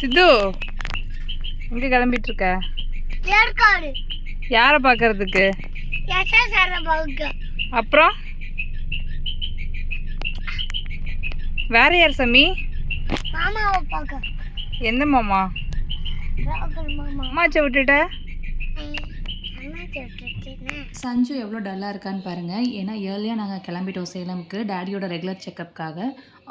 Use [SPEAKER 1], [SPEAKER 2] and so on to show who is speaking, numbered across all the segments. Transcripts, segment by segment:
[SPEAKER 1] சித்து எங்கே கிளம்பிட்டு இருக்க?
[SPEAKER 2] ஏற்காடு.
[SPEAKER 1] யாரை பார்க்கறதுக்கு? அப்புறம் வேற யார் சாமி?
[SPEAKER 2] மாமாவை பார்க்க.
[SPEAKER 1] எந்த மாமா? அம்மாச்சை விட்டுட்ட?
[SPEAKER 3] சஞ்சு எவ்வளோ டல்லாக இருக்கான்னு பாருங்கள். ஏன்னா ஏர்லியாக நாங்கள் கிளம்பிட்டோம் சேலமுக்கு டேடியோட ரெகுலர் செக்கப்புக்காக.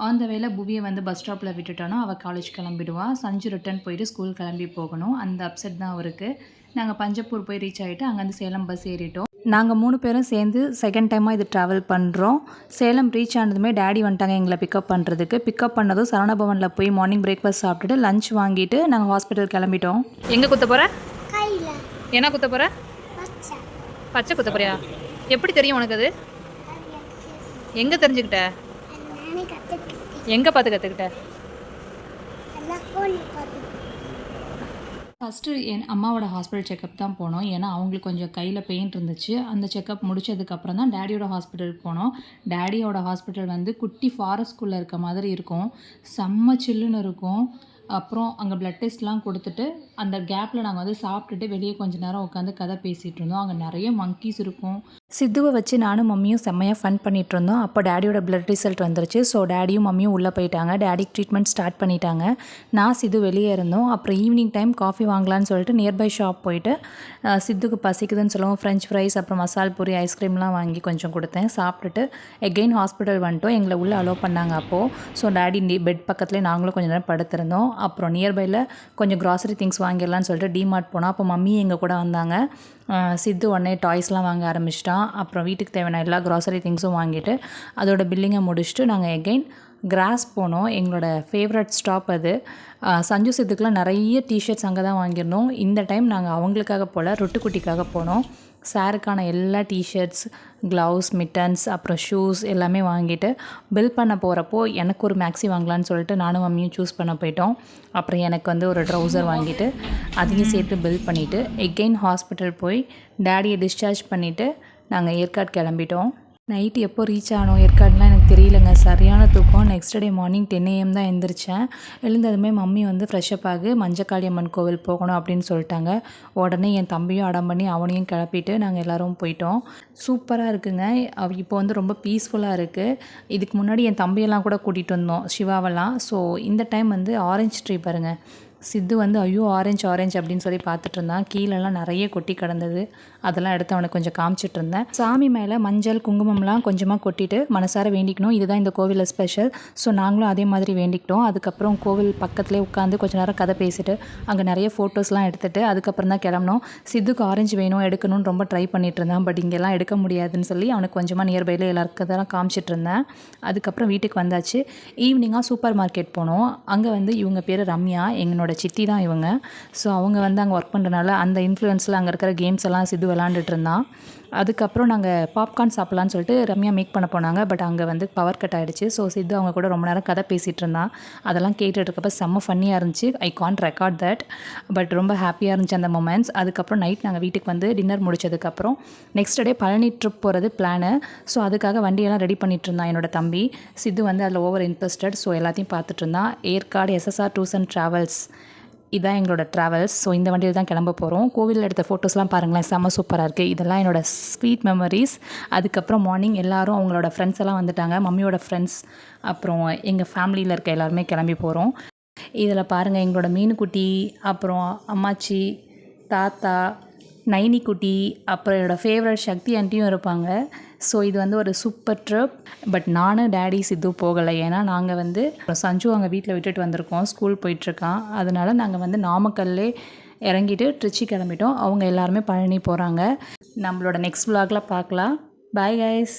[SPEAKER 3] ஆன் த வேலை புவியை வந்து பஸ் ஸ்டாப்பில் விட்டுட்டோன்னா அவள் காலேஜ் கிளம்பிடுவா. சஞ்சு ரிட்டர்ன் போயிட்டு ஸ்கூல் கிளம்பி போகணும். அந்த அப்செட் தான் அவருக்கு. நாங்கள் பஞ்சப்பூர் போய் ரீச் ஆகிட்டு அங்கேருந்து சேலம் பஸ் ஏறிட்டோம். நாங்கள் 3 பேரும் சேர்ந்து செகண்ட் டைமாக இது ட்ராவல் பண்ணுறோம். சேலம் ரீச் ஆனதுமே டேடி வந்துட்டாங்க எங்களை பிக்கப் பண்ணுறதுக்கு. பிக்கப் பண்ணதும் சரவணபவனில் போய் மார்னிங் பிரேக்ஃபாஸ்ட் சாப்பிட்டுட்டு லஞ்ச் வாங்கிட்டு நாங்கள் ஹாஸ்பிட்டல் கிளம்பிட்டோம்.
[SPEAKER 1] எங்கே குத்த போகிற? என்ன குத்த போகிற? பச்சை குத்த போறியா? எப்படி தெரியும் உனக்கு அது? எங்கே தெரிஞ்சுக்கிட்ட? எங்கே பார்த்து கற்றுக்கிட்ட?
[SPEAKER 3] ஃபஸ்ட்டு என் அம்மாவோட ஹாஸ்பிட்டல் செக்கப் தான் போனோம். ஏன்னா அவங்களுக்கு கொஞ்சம் கையில் பெயின் இருந்துச்சு. அந்த செக்கப் முடிச்சதுக்கப்புறம் தான் டேடியோட ஹாஸ்பிட்டலுக்கு போனோம். டேடியோட ஹாஸ்பிட்டல் வந்து குட்டி ஃபாரஸ்ட்குள்ளே இருக்க மாதிரி இருக்கும். செம்ம சில்லுன்னு இருக்கும். அப்புறம் அங்கே ப்ளட் டெஸ்ட்லாம் கொடுத்துட்டு அந்த கேப்பில் நாங்கள் வந்து சாப்பிட்டுட்டு வெளியே கொஞ்சம் நேரம் உட்காந்து கதை பேசிகிட்டு இருந்தோம். அங்கே நிறைய மங்கீஸ் இருக்கும். சித்துவை வச்சு நானும் மம்மியும் செம்மையாக ஃபன் பண்ணிகிட்டு இருந்தோம். அப்போ டேடியோட ப்ளட் ரிசல்ட் வந்துருச்சு. ஸோ டேடியும் மம்மியும் உள்ளே போயிட்டாங்க. டேடிக்கு ட்ரீட்மெண்ட் ஸ்டார்ட் பண்ணிட்டாங்க. நான் சித்து வெளியே இருந்தோம். அப்புறம் ஈவினிங் டைம் காஃபி வாங்கலான்னு சொல்லிட்டு நியர்பை ஷாப் போயிட்டு சித்துக்கு பசிக்குதுன்னு சொல்லுவோம். ஃப்ரெஞ்ச் ஃப்ரைஸ் அப்புறம் மசால் பூரி ஐஸ்கிரீம்லாம் வாங்கி கொஞ்சம் கொடுத்தேன். சாப்பிட்டுட்டு எகெயின் ஹாஸ்பிட்டல் வந்துட்டோம். எங்களை உள்ளே அலோவ் பண்ணாங்க அப்போது. ஸோ டேடி பெட் பக்கத்துலேயே நாங்களும் கொஞ்சம் நேரம் படுத்திருந்தோம். அப்புறம் நியர்பையில் கொஞ்சம் க்ராசரி திங்ஸ் வாங்கிடலான்னு சொல்லிட்டு டிமார்ட் போனோம். அப்போ மம்மி எங்கள் கூட வந்தாங்க. சித்து உடனே டாய்ஸ்லாம் வாங்க ஆரம்பிச்சிட்டான். அப்புறம் வீட்டுக்கு தேவையான எல்லா க்ராசரி திங்ஸும் வாங்கிட்டு அதோட பில்லிங்கை முடிச்சுட்டு நாங்கள் எகெயின் கிராஸ் போனோம். எங்களோட ஃபேவரட் ஸ்டாப் அது. சஞ்சு சித்துக்கெலாம் நிறைய டிஷர்ட்ஸ் அங்கே தான் வாங்கியிருந்தோம். இந்த டைம் நாங்கள் அவங்களுக்காக போல் ரொட்டுக்குட்டிக்காக போனோம். சாருக்கான எல்லா டிஷர்ட்ஸ், க்ளவுஸ், மிட்டன்ஸ் அப்புறம் ஷூஸ் எல்லாமே வாங்கிட்டு பில் பண்ண போகிறப்போ எனக்கு ஒரு மேக்ஸி வாங்கலான்னு சொல்லிட்டு நானும் மம்மியும் சூஸ் பண்ண போயிட்டோம். அப்புறம் எனக்கு வந்து ஒரு ட்ரௌசர் வாங்கிட்டு அதையும் சேர்த்து பில் பண்ணிவிட்டு எகெயின் ஹாஸ்பிட்டல் போய் டேடியை டிஸ்சார்ஜ் பண்ணிவிட்டு நாங்கள் ஏற்காடு கிளம்பிட்டோம். நைட்டு எப்போ ரீச் ஆனோம் ஏற்காடுலாம் எனக்கு தெரியலங்க. சரியான தூக்கம். நெக்ஸ்ட் டே மார்னிங் 10 AM தான் எழுந்திரிச்சேன். எழுந்ததுமே மம்மி வந்து ஃப்ரெஷ்அப் ஆகி மஞ்சக்காளியம்மன் கோவில் போகணும் அப்படின்னு சொல்லிட்டாங்க. உடனே என் தம்பியும் அடம் பண்ணி அவனையும் கிளப்பிட்டு நாங்கள் எல்லோரும் போயிட்டோம். சூப்பராக இருக்குங்க. இப்போ வந்து ரொம்ப பீஸ்ஃபுல்லாக இருக்குது. இதுக்கு முன்னாடி என் தம்பியெல்லாம் கூட கூட்டிகிட்டு வந்தோம், சிவாவெல்லாம். ஸோ இந்த டைம் வந்து ஆரஞ்சு ட்ரீ பாருங்கள். சித்து வந்து ஐயோ ஆரஞ்சு அப்படின்னு சொல்லி பார்த்துட்டு இருந்தான். கீழெல்லாம் நிறைய கொட்டி கிடந்தது. அதெல்லாம் எடுத்து அவனுக்கு கொஞ்சம் காமிச்சிட்டு இருந்தேன். சாமி மேலே மஞ்சள் குங்குமம்லாம் கொஞ்சமாக கொட்டிட்டு மனசார வேண்டிக்கணும். இதுதான் இந்த கோவிலில் ஸ்பெஷல். ஸோ நாங்களும் அதே மாதிரி வேண்டிக்கிட்டோம். அதுக்கப்புறம் கோவில் பக்கத்துலேயே உட்காந்து கொஞ்சம் நேரம் கதை பேசிட்டு அங்கே நிறைய ஃபோட்டோஸ்லாம் எடுத்துகிட்டு அதுக்கப்புறம் தான் கிளம்பணும். சித்துக்கு ஆரஞ்சு வேணும் எடுக்கணும்னு ரொம்ப ட்ரை பண்ணிட்டு இருந்தான். பட் இங்கெல்லாம் எடுக்க முடியாதுன்னு சொல்லி அவனுக்கு கொஞ்சமாக நியர்பையில் எல்லாருக்கும் தான் காமிச்சிட்டு இருந்தேன். அதுக்கப்புறம் வீட்டுக்கு வந்தாச்சு. ஈவினிங்காக சூப்பர் மார்க்கெட் போனோம். அங்கே வந்து இவங்க பேர் ரம்யா, என்னோட சித்தி தான் இவங்க. ஸோ அவங்க வந்து அங்கே ஒர்க் பண்ணுறனால அந்த இன்ஃப்ளூயன்ஸில் அங்கே இருக்கிற கேம்ஸ் எல்லாம் சித்து விளாண்டுட்டு இருந்தான். அதுக்கப்புறம் நாங்கள் பாப்கார்ன் சாப்பிட்லான்னு சொல்லிட்டு ரம்யா மேக் பண்ண போனாங்க. பட் அங்கே வந்து பவர் கட் ஆகிடுச்சு. ஸோ சித்து அவங்க கூட ரொம்ப நேரம் கதை பேசிகிட்டு இருந்தான். அதெல்லாம் கேட்டுட்டு இருக்கப்போ செம்ம ஃபன்னியாக இருந்துச்சு. I can't record that. But ரொம்ப ஹாப்பியாக இருந்துச்சு அந்த மொமெண்ட்ஸ். அதுக்கப்புறம் நைட் நாங்கள் வீட்டுக்கு வந்து டின்னர் முடிச்சதுக்கப்புறம் நெக்ஸ்ட் டே பழனி ட்ரிப் போகிறது பிளானு. ஸோ அதுக்காக வண்டியெல்லாம் ரெடி பண்ணிட்டு இருந்தான் என்னோட தம்பி. சித்து வந்து அதில் ஓவர் இன்ட்ரெஸ்டட். ஸோ எல்லாத்தையும் பார்த்துட்டு இருந்தான். Yercaud SSR tours and travels இதான் எங்களோட ட்ராவல்ஸ். ஸோ இந்த வண்டியில் தான் கிளம்ப போகிறோம். கோவிலில் எடுத்த ஃபோட்டோஸ்லாம் பாருங்களேன், செம்ம சூப்பராக இருக்குது. இதெல்லாம் என்னோடய ஸ்வீட் மெமரிஸ். அதுக்கப்புறம் மார்னிங் எல்லோரும் அவங்களோட ஃப்ரெண்ட்ஸ் எல்லாம் வந்துட்டாங்க. மம்மியோட ஃப்ரெண்ட்ஸ் அப்புறம் எங்கள் ஃபேமிலியில் இருக்க எல்லாருமே கிளம்பி போகிறோம். இதில் பாருங்கள் எங்களோட மீனுக்குட்டி, அப்புறம் அம்மாச்சி, தாத்தா, நைனி குட்டி, அப்புறம் என்னோடய ஃபேவரட் சக்தி ஆண்டியும் இருப்பாங்க. ஸோ இது வந்து ஒரு சூப்பர் ட்ரிப். பட் நானும் டேடி சித்து போகலை. ஏன்னா நாங்கள் வந்து சஞ்சு அங்கே வீட்டில் விட்டுட்டு வந்திருக்கோம். ஸ்கூல் போயிட்டுருக்கான். அதனால நாங்கள் வந்து நாமக்கல்லே இறங்கிட்டு திருச்சி கிளம்பிட்டோம். அவங்க எல்லாருமே பழனி போகிறாங்க. நம்மளோட நெக்ஸ்ட் vlogல பார்க்கலாம். Bye guys.